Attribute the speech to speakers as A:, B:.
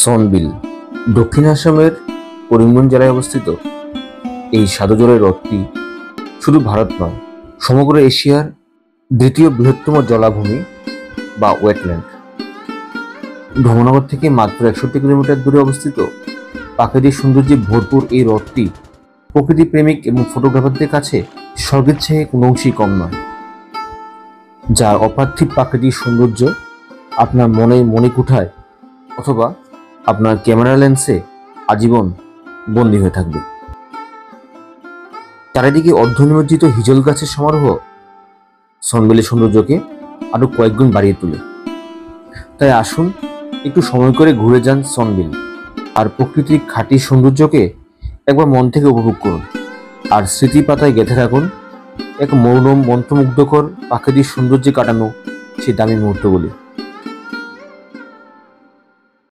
A: সনবিল দক্ষিণ আসামের করিমগঞ্জ জেলায় অবস্থিত। এই সাধুজলের হ্রদটি শুধু ভারত নয়, সমগ্র এশিয়ার দ্বিতীয় বৃহত্তম জলাভূমি বা ওয়েটল্যান্ড। ধর্মনগর থেকে মাত্র 61 কিলোমিটার দূরে অবস্থিত প্রাকৃতিক সৌন্দর্যে ভরপুর এই হ্রদটি প্রকৃতি প্রেমিক এবং ফটোগ্রাফারদের কাছে স্বর্গের চেয়ে কোনো অংশেই কম নয়, যার অপার্থিব প্রাকৃতিক সৌন্দর্য আপনার মণিকুঠায় অথবা আপনার ক্যামেরা লেন্সে আজীবন বন্দী হয়ে থাকবে। চারিদিকে অর্ধনিমজ্জিত হিজল গাছের সমারোহ সনবিলের সৌন্দর্যকে আরো কয়েকগুণ বাড়িয়ে তোলে। তাই আসুন একটু সময় করে ঘুরে যান সনবিল, আর প্রকৃতির খাঁটি সৌন্দর্যকে একবার মন থেকে উপভোগ করুন, আর স্মৃতি পাতায় গেঁথে থাকুন এক মনোরম মন্ত্রমুগ্ধকর প্রাকৃতিক সৌন্দর্যে কাটানো সেই দামি মুহূর্তগুলি।